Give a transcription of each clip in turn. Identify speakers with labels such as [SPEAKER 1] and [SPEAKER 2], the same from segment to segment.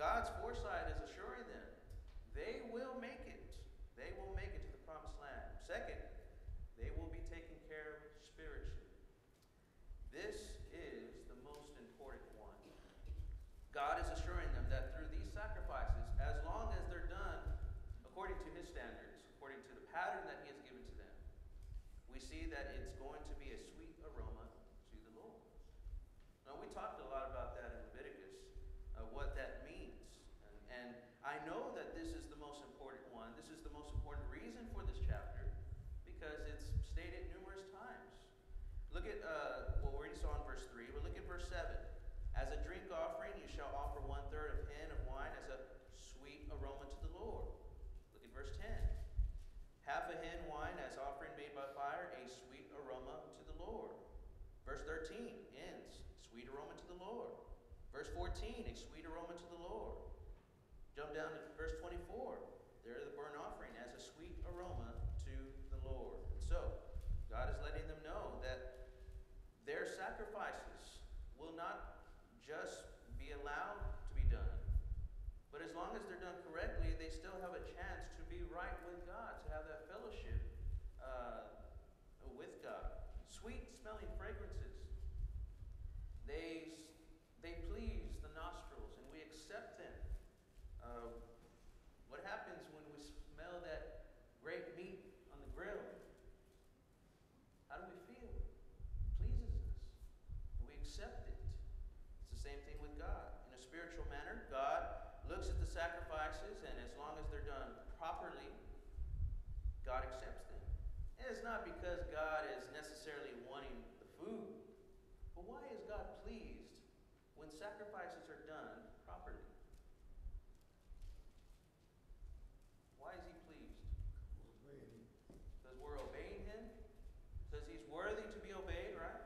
[SPEAKER 1] God's foresight is assuring them they will make it. They will make it to the promised land. Second, they will be taken care of spiritually. This is the most important one. God is assuring them that through these sacrifices, as long as they're done according to his standards, according to the pattern that he has given to them, we see that it's going to be a sweet aroma to the Lord. Now, we talked a lot about that in Leviticus, what that means. And I know that this is the most important one. This is the most important reason for this chapter, because it's stated numerous times. Look at, well, we already saw in verse 3, but look at verse 7. As a drink offering, you shall offer 1/3 of hin of wine as a sweet aroma to the Lord. Look at verse 10. Half a hin wine as offering made by fire, a sweet aroma to the Lord. Verse 13 ends, sweet aroma to the Lord. Verse 14, a sweet aroma to the Lord. Jump down to verse 24. There the burnt offering as a sweet aroma to the Lord. And so, God is letting them know that their sacrifices will not just be allowed to be done, but as long as they're done correctly, they still have a chance to be right with God, to have that fellowship with God. Sweet smelling fragrances, they please the nostrils, and we accept them. What happens when we smell that great meat on the grill? How do we feel? It pleases us. And we accept it. It's the same thing with God. In a spiritual manner, God looks at the sacrifices, and as long as they're done properly, God accepts them. And it's not because God is necessarily wanting the food, but why is God pleased when sacrifices are done properly? Why is he pleased? Because we're obeying him? Because he's worthy to be obeyed, right?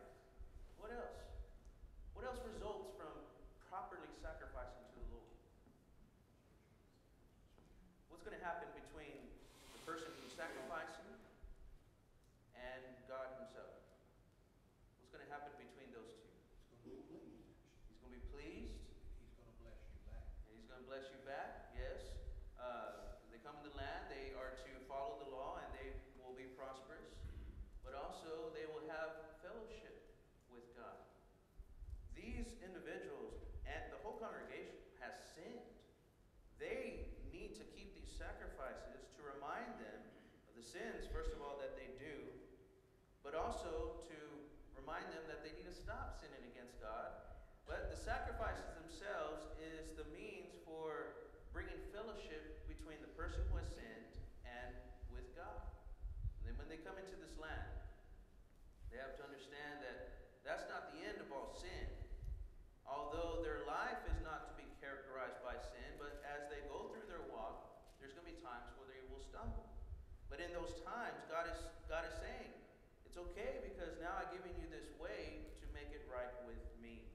[SPEAKER 1] What else? What else results from properly sacrificing to the Lord? What's going to happen between the person who's sacrificing and God himself? What's going to happen between those two? He's going to be pleased.
[SPEAKER 2] He's going to bless you back.
[SPEAKER 1] And he's going to bless you back, yes. They come in the land, they are to follow the law, and they will be prosperous. But also, they will have fellowship with God. These individuals and the whole congregation has sinned. They need to keep these sacrifices to remind them of the sins, first of all, that they do, but also to remind them that they need to stop sinning against God. But the sacrifices themselves is the means for bringing fellowship between the person who has sinned and with God. And then when they come into this land, they have to understand that that's not the end of all sin. Although their life is not to be characterized by sin, but as they go through their walk, there's going to be times where they will stumble. But in those times, God is saying, it's okay because now I've given you this way to make it right with me.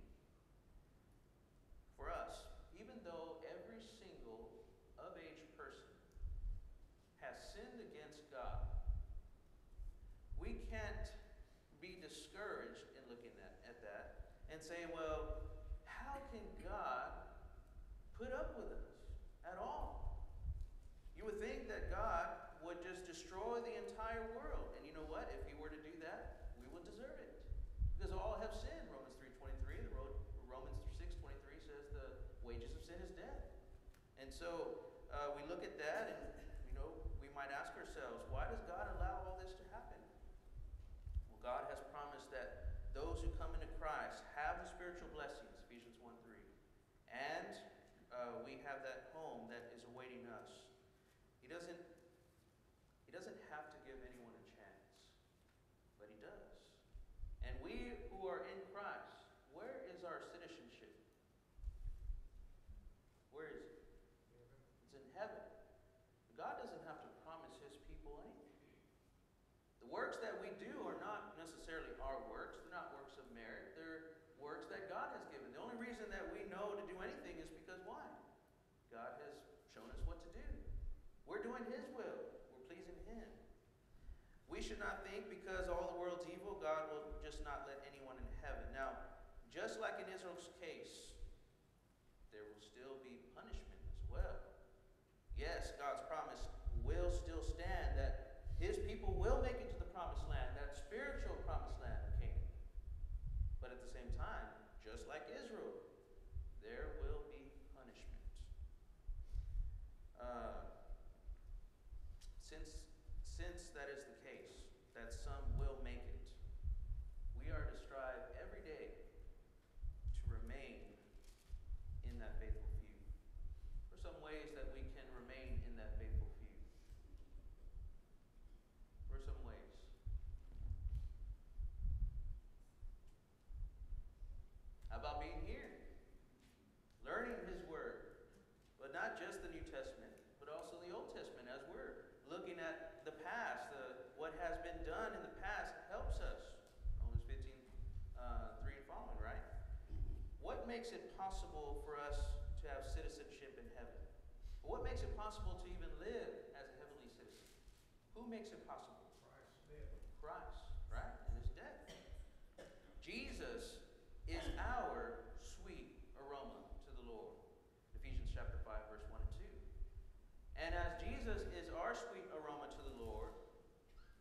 [SPEAKER 1] For us, even though every single of-age person has sinned against God, we can't be discouraged in looking at that and say, well, how can God put up with us at all? You would think that God would just destroy the entire world. And you know what? If he were to do that, we would deserve it. Because all have sinned. Romans 3:23, Romans 6:23 says the wages of sin is death. And so we look at that and, we might ask ourselves, why does God allow all this to happen? Well, God has promised that those who come into Christ have the spiritual blessings, Ephesians 1:3. And we have that home that is awaiting us. He doesn't have to give anyone a chance, but he does. And we who are in Christ, where is our citizenship? Where is it? It's in heaven. God doesn't have to promise his people anything. The works that we do are not necessarily our works. They're not works of merit. They're works that God has given. The only reason that we know to do anything is because why? God has shown us what to do. We're doing his will. We're pleasing him. We should not think because all the world's evil, God will just not let anyone in heaven. Now, just like in Israel's case, there will still be punishment time, just like Israel, there will be punishment. Since that is the case, that some will make it, we are to strive every day to remain in that faithful few. What are some ways that we can remain in that faithful few? What are some ways? How about being here? Learning His Word. But not just the New Testament, but also the Old Testament. As we're looking at the past, what has been done in the past helps us. Romans 15, 3 and following, right? What makes it possible for us to have citizenship in heaven? What makes it possible to even live as a heavenly citizen? Who makes it possible? Christ, right? And His death. Jesus is our sweet aroma to the Lord. Ephesians chapter 5, verse 1 and 2. And as Jesus is our sweet aroma to the Lord,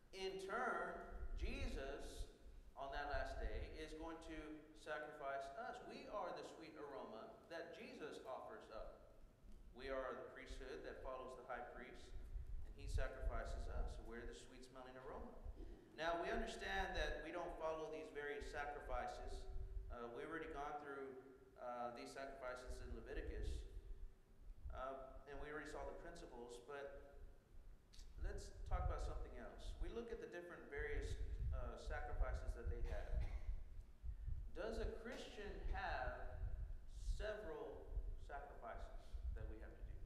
[SPEAKER 1] in turn, Jesus, on that last day, is going to sacrifice us. We are the sweet aroma that Jesus offers up. We are the priesthood that follows the high priest, and He sacrifices us. So we're the sweet-smelling aroma. Now, we understand that we don't follow these various sacrifices. We've already gone through these sacrifices in Leviticus, and we already saw the principles, but let's talk about something else. We look at the different various sacrifices that they have. Does a Christian have several sacrifices that we have to do?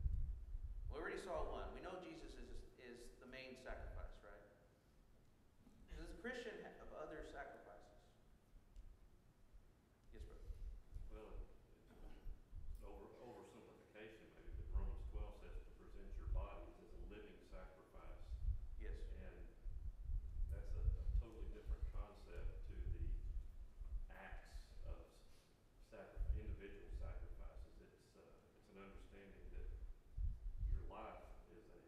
[SPEAKER 1] We already saw one. We know Jesus is the main sacrifice, right? Does a Christian have other sacrifices? Yes, brother.
[SPEAKER 2] Well, oversimplification maybe, but Romans 12 says to present your bodies as a living sacrifice.
[SPEAKER 1] Yes.
[SPEAKER 2] And that's a totally different concept to the acts of individual sacrifices. It's an understanding that your life is a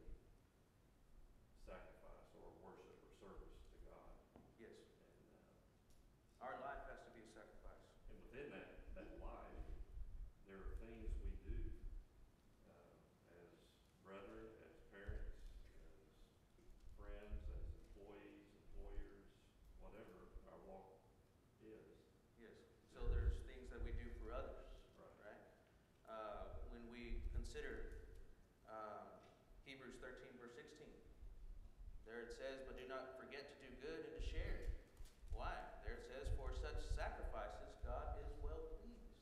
[SPEAKER 2] sacrifice or worship or service to God.
[SPEAKER 1] Yes.
[SPEAKER 2] And
[SPEAKER 1] Our life has to be a sacrifice.
[SPEAKER 2] and within that life, there are things we do as brethren, as parents, as friends, as employees, employers, whatever our walk is.
[SPEAKER 1] Yes. So there's things that we do for others,
[SPEAKER 2] Right.
[SPEAKER 1] right? When we consider Hebrews 13, verse 16, there it says, "But do not forget to do good and to share." Why? There it says, "For such sacrifices God is well pleased."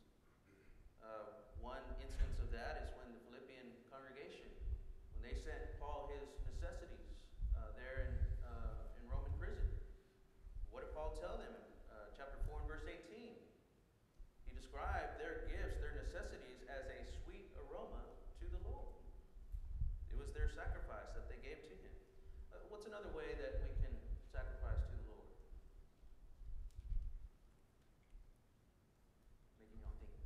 [SPEAKER 1] One instance of that is when the Philippian congregation, when they sent Paul his necessities there in Roman prison, what did Paul tell them? Chapter 4 and verse 18. He described their gifts, their necessities, as a sweet aroma to the Lord. It was their sacrifice that they gave to Him. What's another way that we can sacrifice to the Lord? Making y'all think.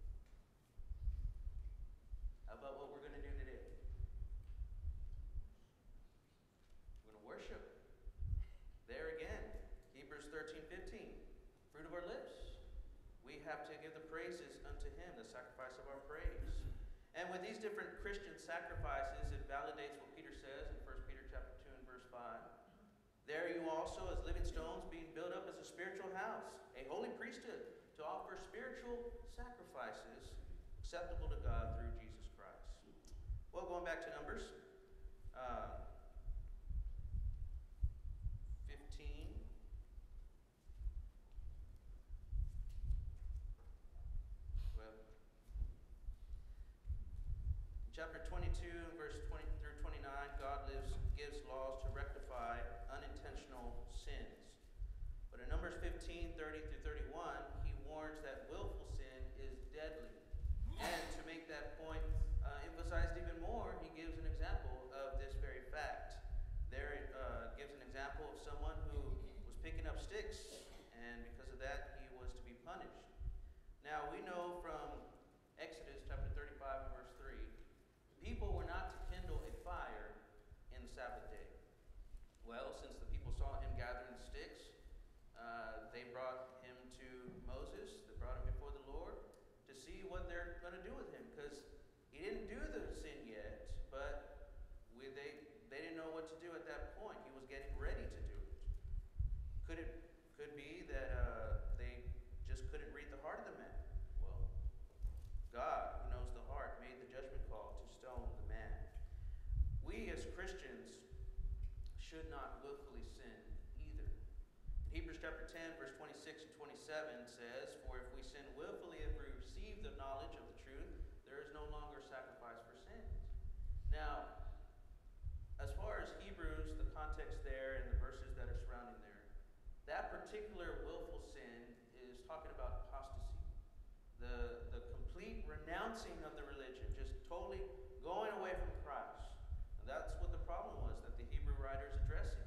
[SPEAKER 1] How about what we're going to do today? We're going to worship. There again, Hebrews 13:15. Fruit of our lips. We have to give the praises unto Him, the sacrifice of our praise. And with these different Christian sacrifices, it validates what Peter says in 1 Peter chapter 2 and verse 5. There you also, as living stones, being built up as a spiritual house, a holy priesthood, to offer spiritual sacrifices acceptable to God through Jesus Christ. Well, going back to Numbers 15. Well, in chapter 22, verse 20 through 29, God gives laws to rectify unintentional sins. But in Numbers 15, 30 through 31, He warns that willful sin is deadly. And to make that point emphasized even more, He gives an example of this very fact. There it gives an example of someone who was picking up sticks, and because of that, he was to be punished. Now, we know from Exodus chapter 35 and verse 3, people were not to kindle a fire in the Sabbath day. Well, since the people saw him gathering sticks, they brought him to Moses. They brought him the sin yet, but they didn't know what to do at that point. He was getting ready to do it. Could be that they just couldn't read the heart of the man. Well, God, who knows the heart, made the judgment call to stone the man. We as Christians should not willfully sin either. In Hebrews chapter 10, verse 26 and 27 says, "For if we sin willfully if we receive the knowledge of the truth, there is no longer sacrifice for sins." Now, as far as Hebrews, the context there and the verses that are surrounding there, that particular willful sin is talking about apostasy. The complete renouncing of the religion, just totally going away from Christ. And that's what the problem was that the Hebrew writer is addressing.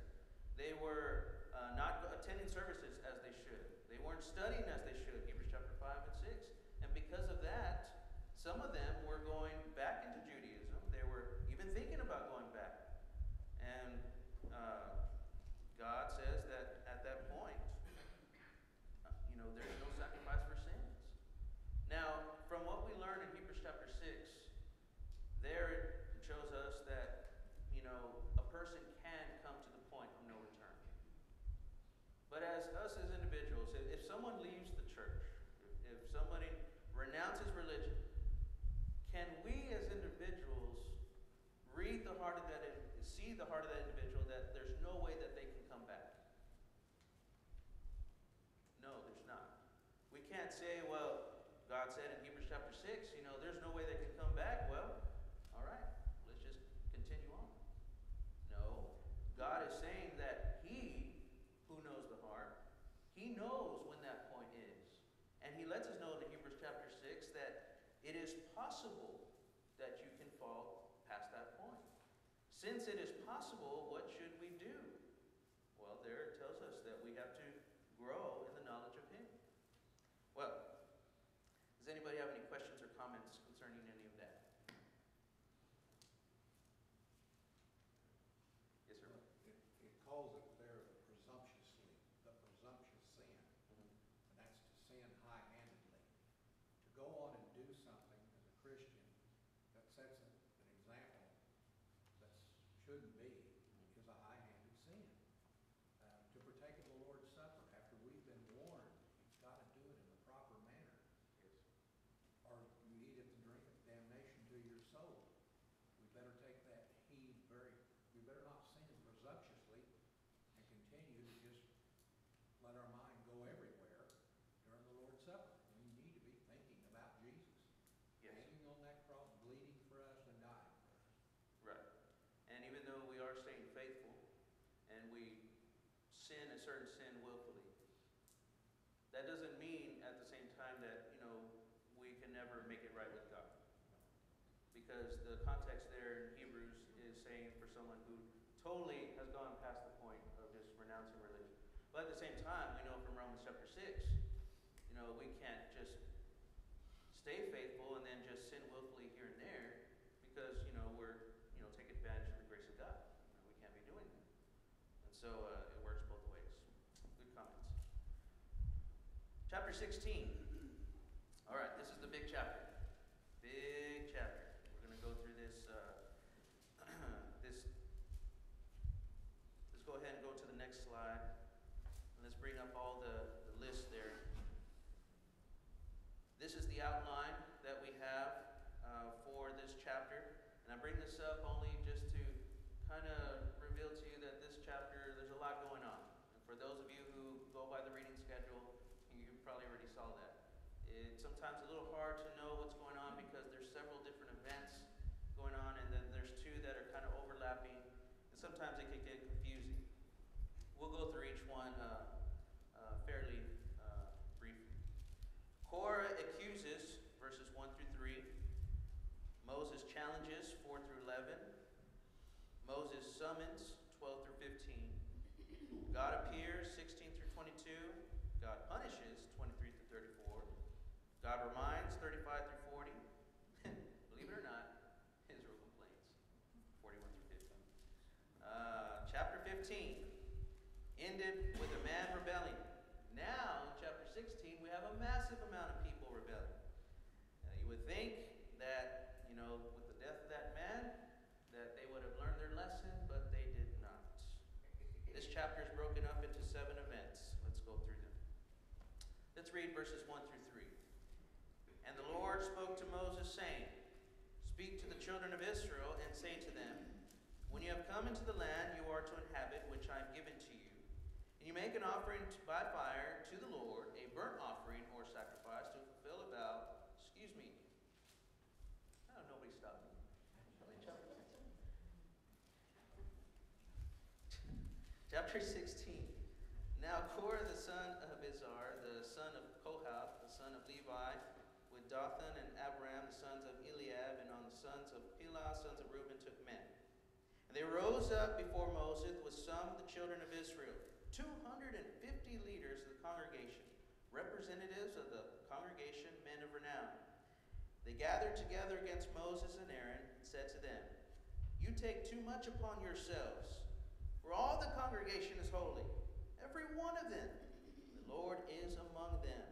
[SPEAKER 1] They were not attending services as they should. They weren't studying as they should, Hebrews chapter 5 and 6. And because of that, some of them were going back into Judaism. They were even thinking about going back. And God says that at that point, there's no sacrifice for sins. Now, from what we learn in Hebrews chapter 6, there it shows us that, a person can come to the point of no return. But as us as individuals, if someone leaves the church, if somebody renounces religion, can we as individuals read the heart of that, see the heart of that individual that there's no way that they can come back? No, there's not. We can't say, well, God said in Hebrews chapter 6, there's no way they can come back. Well, all right, let's just continue on. No, God is saying that He who knows the heart, He knows when that point is. And He lets us know in Hebrews chapter 6 that it is possible that you can fall past that point. Since it is possible, what should we do? Well, there it tells us that we have to grow in the knowledge of Him. Well, does anybody have any questions or comments concerning any of that? Yes, sir.
[SPEAKER 3] It calls it there the presumptuous sin.
[SPEAKER 1] Mm-hmm.
[SPEAKER 3] And that's to sin high-handedly. To go on and do something as a Christian that sets an example that shouldn't be is a high-handed sin. To partake of the Lord's Supper after we've been warned, you've got to do it in the proper manner.
[SPEAKER 1] Yes.
[SPEAKER 3] Or you eat it and drink it, damnation to your soul. We better take that heed we better not sin presumptuously and continue to just let our mind go everywhere during the Lord's Supper. We need to be thinking about Jesus.
[SPEAKER 1] Yes.
[SPEAKER 3] Hanging on that cross, bleeding for us and dying for us.
[SPEAKER 1] Right. And even though we are staying faithful and we sin a certain sin willfully, that doesn't mean at the same time that, we can never make it right with God. Because the context there in Hebrews is saying for someone who totally has gone past the point of just renouncing religion. But at the same time, we know from Romans chapter 6, we can't just stay faithful and then just sin willfully here and there because, we're, taking advantage of the grace of God. We can't be doing that. And so it works both ways. Good comments. Chapter 16. All right, this is the big chapter. Big chapter. We're going to go through this. Let's go ahead and go to the next slide. And let's bring up all the list there. This is the outline that we have for this chapter. And I bring this up only just to kind of reveal to you that this chapter, there's a lot going on. And for those of you who go by the reading schedule, you probably already saw that. It's sometimes a little hard to know what's going on because there's several different events going on, and then there's two that are kind of overlapping, and sometimes it can get confusing. We'll go through each one fairly briefly. Korah accuses, verses 1 through 3. Moses challenges, 4 through 11. Moses summons, 12 through 15. God appears, 16 through 22. God punishes, 23 through 34. God reminds, 35 through 40. Believe it or not, Israel complains, 41 through 50. Chapter 15 ended with a man rebelling. Now, in chapter 16, we have a massive amount of people rebelling. You would think that, with the death of chapter is broken up into 7 events. Let's go through them. Let's read verses 1 through 3. And the Lord spoke to Moses, saying, Speak to the children of Israel, and say to them, When you have come into the land you are to inhabit, which I have given to you, and you make an offering by fire to the Lord, a burnt offering or sacrifice to fulfill a vow. Excuse me. Oh, nobody stopped me. Chapter 16. Now Korah the son of Izhar, the son of Kohath, the son of Levi, with Dathan and Abiram, the sons of Eliab, and on the sons of Pelah, sons of Reuben, took men. And they rose up before Moses with some of the children of Israel, 250 leaders of the congregation, representatives of the congregation, men of renown. They gathered together against Moses and Aaron and said to them, You take too much upon yourselves, for all the congregation is holy, every one of them. The Lord is among them.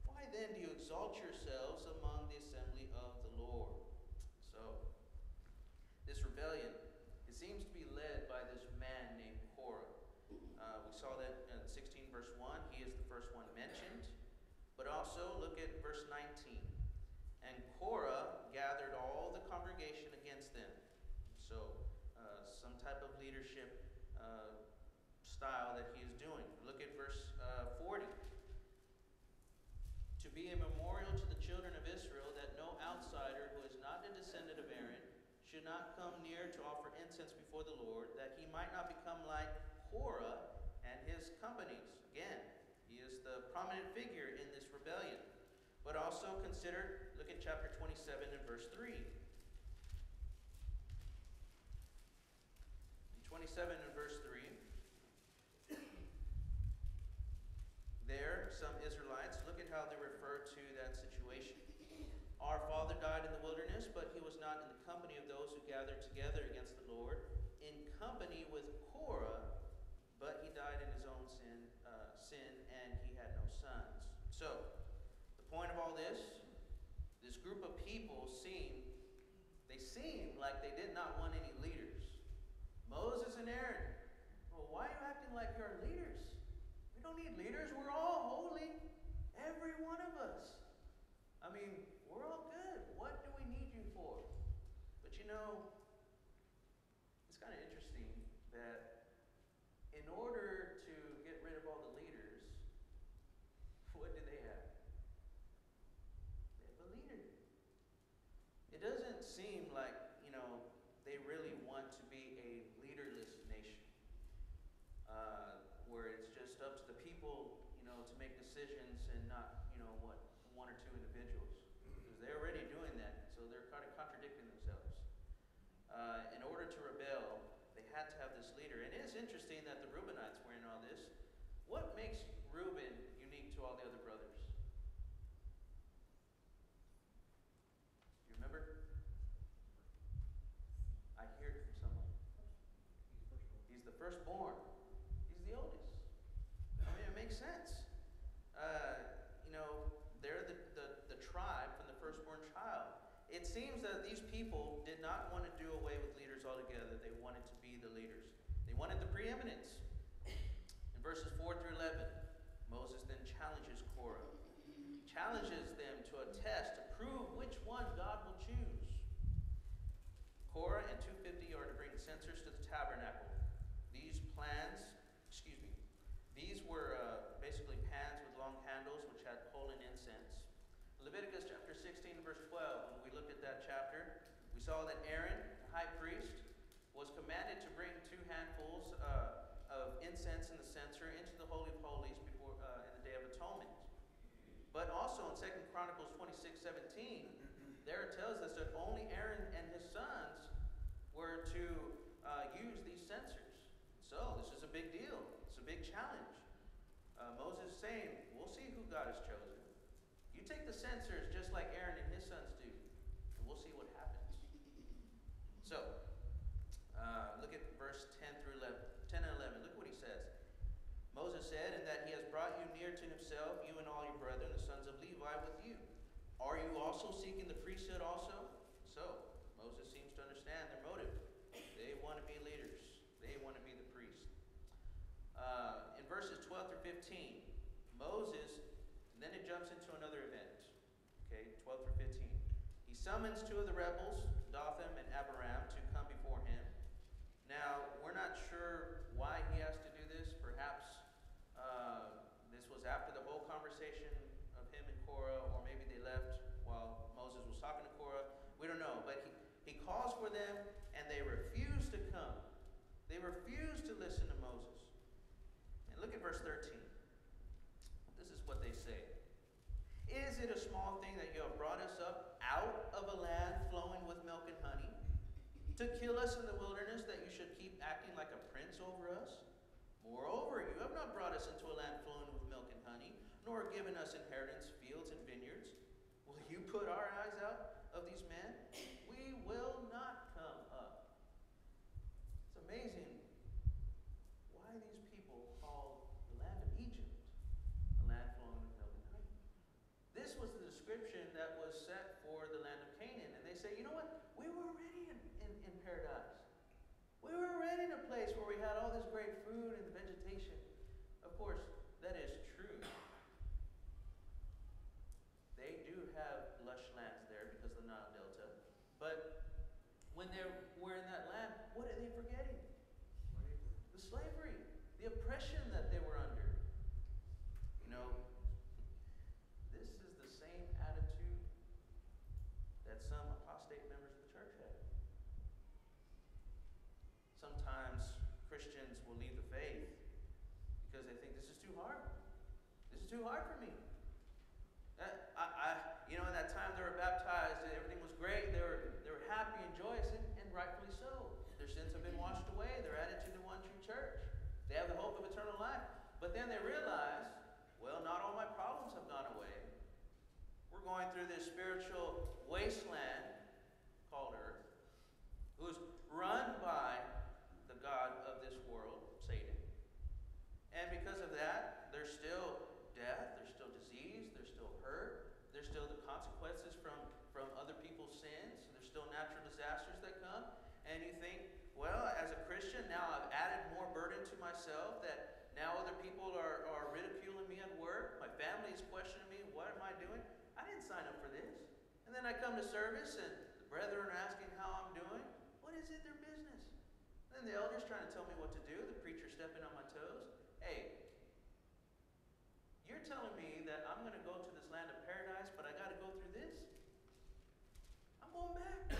[SPEAKER 1] Why then do you exalt yourselves among the assembly of the Lord? So, this rebellion, it seems to be led by this man named Korah. We saw that in 16 verse 1. He is the first one mentioned. But also look at verse 19. And Korah gathered all the congregation against them. So, some type of leadership style that he is doing. Look at verse 40. To be a memorial to the children of Israel that no outsider who is not a descendant of Aaron should not come near to offer incense before the Lord, that he might not become like Korah and his companies. Again, he is the prominent figure in this rebellion. But also consider, look at chapter 27 and verse 3. In 27 and verse 3, there, some Israelites, look at how they refer to that situation. Our father died in the wilderness, but he was not in the company of those who gathered together against the Lord, in company with Korah, but he died in his own sin, and he had no sons. So, the point of all this group of people seemed like they did not want any leaders. Moses and Aaron, well, why are you acting like you're leaders? We don't need leaders. We're all holy. Every one of us. I mean, we're all good. What do we need you for? But you know, it's kind of interesting that in order to get rid of all the leaders, what do they have? They have a leader. It doesn't seem like, they really want to be a leaderless nation, where it's just up to the people, to make decisions and not, one or two individuals. Because they're already doing that, so they're kind of contradicting themselves. In order to rebel, they had to have this leader. And it is interesting that the Reubenites were in all this. What makes Reuben unique to all the other brothers? Do you remember? I hear it from someone. He's the firstborn. He's the oldest. I mean, it makes sense. They're the tribe from the firstborn child. It seems that these people did not want to do away with leaders altogether. They wanted to be the leaders. They wanted the preeminence. In verses 4 through 11, Moses then challenges Korah. He challenges them to a test to prove which one God will choose. Korah and 250 are to bring censers to the tabernacle. These were basically pans with long handles which had polen incense. Leviticus chapter 16 verse 12, when we looked at that chapter, we saw that Aaron, the high priest, was commanded to bring 2 handfuls of incense in the censer into the Holy of Holies before in the Day of Atonement. But also in 2 Chronicles 26:17, there it tells us that only Aaron and his sons were to use these censers. So this is a big deal. It's a big challenge. Moses is saying, we'll see who God has chosen. You take the censers just like Aaron and his sons do, and we'll see what happens. So, look at verse 10 and 11. Look what he says. Moses said, "And that he has brought you near to himself, you and all your brethren, the sons of Levi, with you. Are you also seeking the priesthood also?" So, Moses seems to understand their motive. They want to be leaders. They want to be the priest. in verses 12 through 15, Moses, and then it jumps into another event. Okay, 12 through 15. He summons two of the rebels, Dathan and Abiram, to come before him. Now, we're not sure why he has to do this. Perhaps this was after the whole conversation of him and Korah, or maybe they left while Moses was talking to Korah. We don't know. But he calls for them, and they refuse to come. They refuse to listen to Moses. And look at verse 13. This is what they say. Is it a small thing that you have brought us up out of a land flowing with milk and honey, to kill us in the wilderness, that you should keep acting like a prince over us? Moreover, you have not brought us into a land flowing with milk and honey, nor given us inheritance, fields, and vineyards. Will you put our eyes out of these men? We will not come up. It's amazing why these people call the land of Egypt a land flowing with milk and honey. This was the description that was set for the land of Canaan. And they say, you know what? We were already in paradise. We were already in a place where we had all this great food and vegetation. Of course, that is true. They do have lush lands there because of the Nile Delta. But when they were in that land, what are they forgetting? The slavery, the oppression that they were under. You know, this is the same attitude that some apostate members of the church have. Sometimes Christians will leave the faith because they think this is too hard. This is too hard for me. In that time they were baptized, everything was great. They were happy and joyous, and rightfully so. Their sins have been washed away. They're added to the one true church. They have the hope of eternal life. But then they realize, well, not all my problems have gone away. We're going through this spiritual wasteland called earth, who's run by the god of this world, Satan. And because of that, there's still death, there's still disease, there's still hurt, there's still the consequences from other people's sins, there's still natural disasters that come. And you think, well, as a Christian, now I've added more burden to myself, that now other people are ridiculing me at work, my family is questioning me, what am I doing? I didn't sign up for this. And then I come to service and the brethren are asking how I'm doing. What is it their business? And then the elders trying to tell me what to do, the preacher stepping on my toes. Hey, you're telling me that I'm going to go to this land of paradise, but I got to go through this? I'm going back.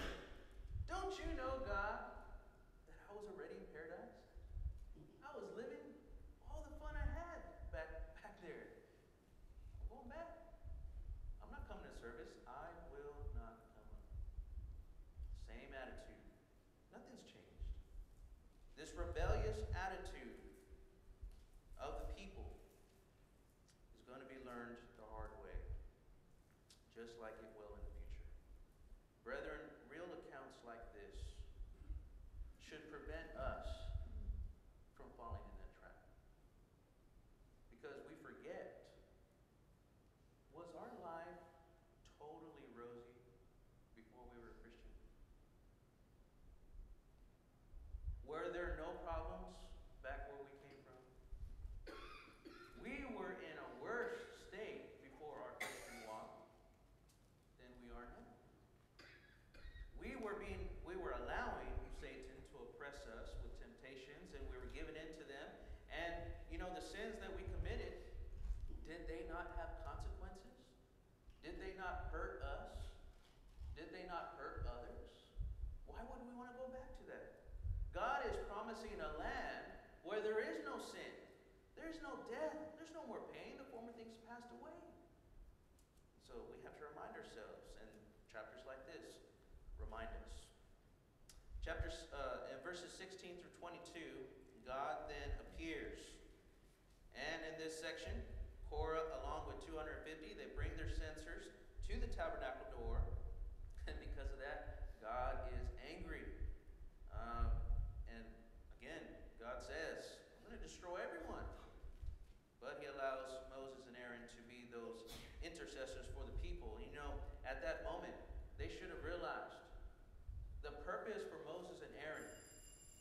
[SPEAKER 1] Don't you know, God, that I was already in paradise? I was living all the fun I had back there. I'm going back. I'm not coming to service. I will not come up. Same attitude. Nothing's changed. This rebellious attitude of the people is going to be learned the hard way, just like it will in the future. Brethren, real accounts like this should prevent us from falling in that trap. Because we forget, was our life totally rosy before we were a Christian? Were there no problems back where we came from? We were in a worse state before our Christian walk than we are now. We were allowing Satan to oppress us with temptations, and we were giving in to them. And, the sins that we committed, did they not have consequences? Did they not hurt us? Did they not hurt others? Why would we want to go back to that? God is promising a land where there is no sin. There's no death. There's no more pain. The former things passed away. So we have to remind ourselves, and chapters like this remind us. In verses 16 through 22, God then appears. And in this section, Korah, along with 250, they bring their censers to the tabernacle door. And because of that, God is angry. And again, God says, I'm going to destroy everyone. But he allows Moses and Aaron to be those intercessors for the people. At that moment, they should have realized the purpose for Moses and Aaron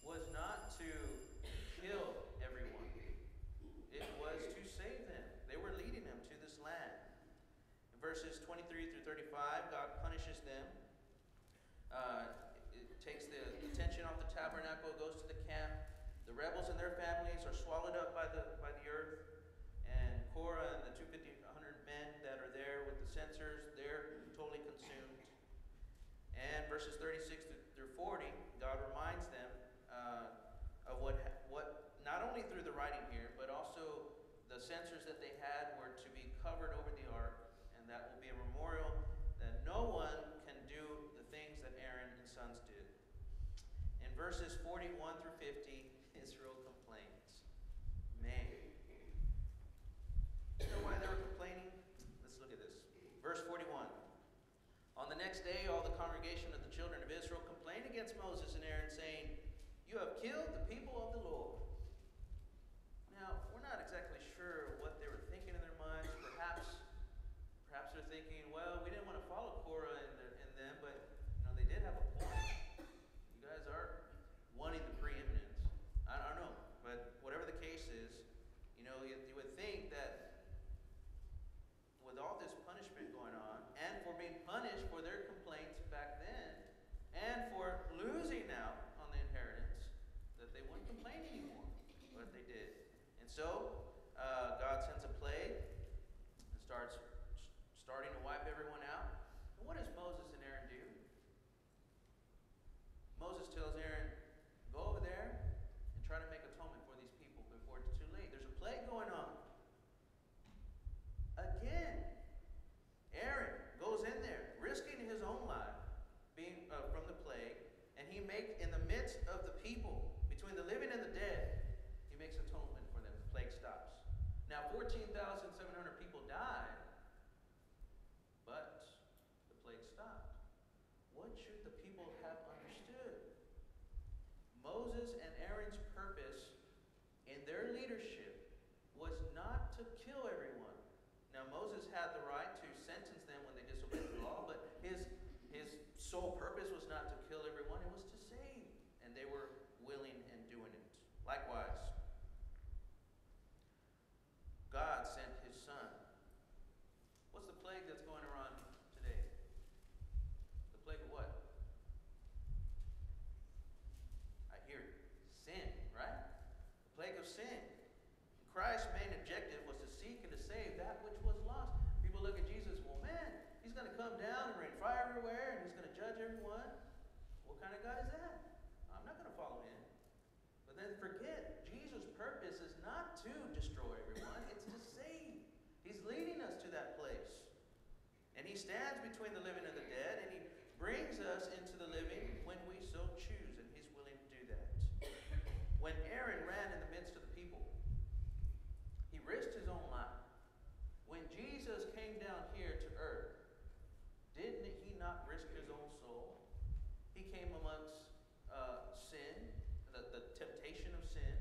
[SPEAKER 1] was not to kill everyone. verses 23 through 35, God punishes them. It takes the attention off the tabernacle, goes to the camp. The rebels and their families are swallowed up by the earth. And Korah and the 250 men that are there with the censers, they're totally consumed. And verses 36 through 40, God reminds them of what not only through the writing here, but also the censers that they had were to be covered over the ark, and that will be a memorial that no one can do the things that Aaron and sons did. In verses 41 through 50, Israel complains. Man. You know why they were complaining? Let's look at this. Verse 41. On the next day, all the congregation of the children of Israel complained against Moses and Aaron, saying, "You have killed the people of the Lord." Now, we're not exactly sure what they were thinking in their minds. Perhaps they're thinking, well, we didn't want to follow Korah and them, but they did have a point. You guys are wanting the preeminence. I don't know, but whatever the case is, you would think that with all this punishment going on, and for being punished for their complaints back then, and for losing out on the inheritance, that they wouldn't complain anymore. But they did. And so, God sends a plague and starting to wipe everyone out. And what does Moses and Aaron do? Moses tells Aaron, go over there and try to make atonement for these people before it's too late. There's a plague going on. Again, Aaron goes in there, risking his own life being from the plague, and he makes, in the midst of the people, between the living and the dead, he makes atonement for them. The plague stops. Now, 14,700 people died, but the plague stopped. What should the people have understood? Moses and Aaron's purpose in their leadership was not to kill everyone. Now, Moses had the right to sentence them when they disobeyed the law, but his sole purpose was not to kill everyone, it was to save. And they were willing and doing it. Likewise, God sent his son. What's the plague that's going around today? The plague of what? I hear it. Sin, right? The plague of sin. Christ's main objective was to seek and to save that which was lost. People look at Jesus, well, man, he's going to come down and rain fire everywhere, and he's going to judge everyone. What kind of God is that? I'm not going to follow him. But then forget, Jesus' purpose is not to destroy everyone, it's to save. He's leading us to that place. And he stands between the living and the dead, and he brings us into the living when we so choose, and he's willing to do that. When Aaron ran in the midst of the people, he risked his own life. When Jesus came down here to earth, didn't he not risk his own soul? He came amongst sin, the temptation of sin,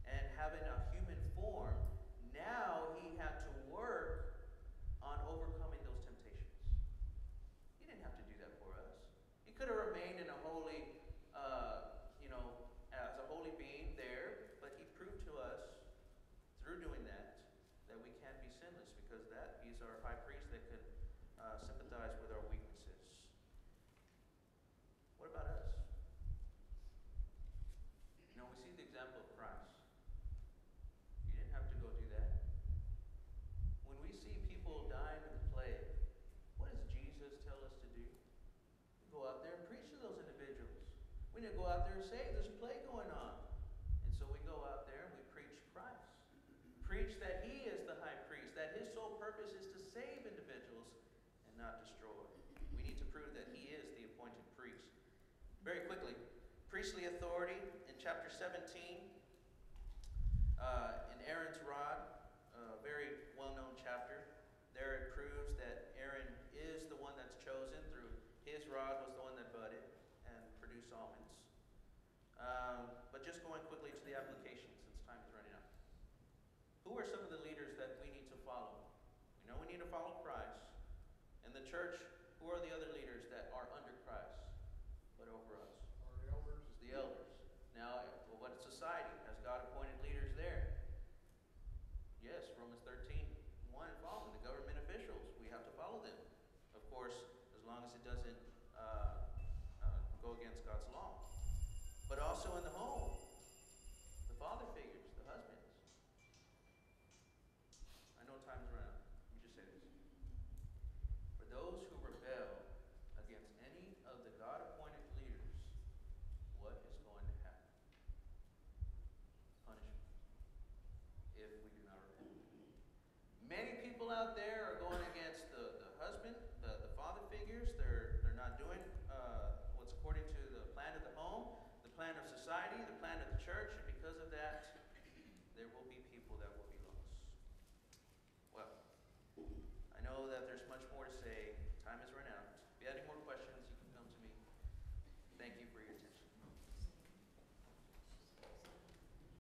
[SPEAKER 1] and having a human form, now he had to work on overcoming those temptations. He didn't have to do that for us. He could have remained in a holy, as a holy being there, but he proved to us through doing that we can be sinless, because that he's our high priest that could sympathize with our weaknesses. What about us? We see the example of Christ. You didn't have to go do that. When we see people dying of the plague, what does Jesus tell us to do? We go out there and preach to those individuals. We need to go out there and say, there's a plague going on. And so we go out there and we preach Christ. Preach that he is the high priest, that his sole purpose is to save individuals and not destroy. We need to prove that he is the appointed priest. Very quickly, priestly authority in chapter 17, in Aaron's rod, a very well-known chapter. There it proves that Aaron is the one that's chosen through his rod was the one that budded and produced almonds. But just going quickly to the application, since time is running out. Who are some of the leaders that we need to follow? We know we need to follow Christ. In the church, who are the other leaders that are under Christ, but over us?
[SPEAKER 3] Our elders.
[SPEAKER 1] It's the elders. Now, what society? Has God appointed leaders there? Yes, Romans 13:1 and following, the government officials. We have to follow doesn't go against God's law. But also in the home, the father figures, the husbands. I know time's running out. Let me just say this. For those who rebel against any of the God-appointed leaders, what is going to happen? Punishment. If we do not repent. Many people out there are going against the husband, the father figures. They're not doing what's according to the plan of the home, the plan of society, the plan of the church, and because of that,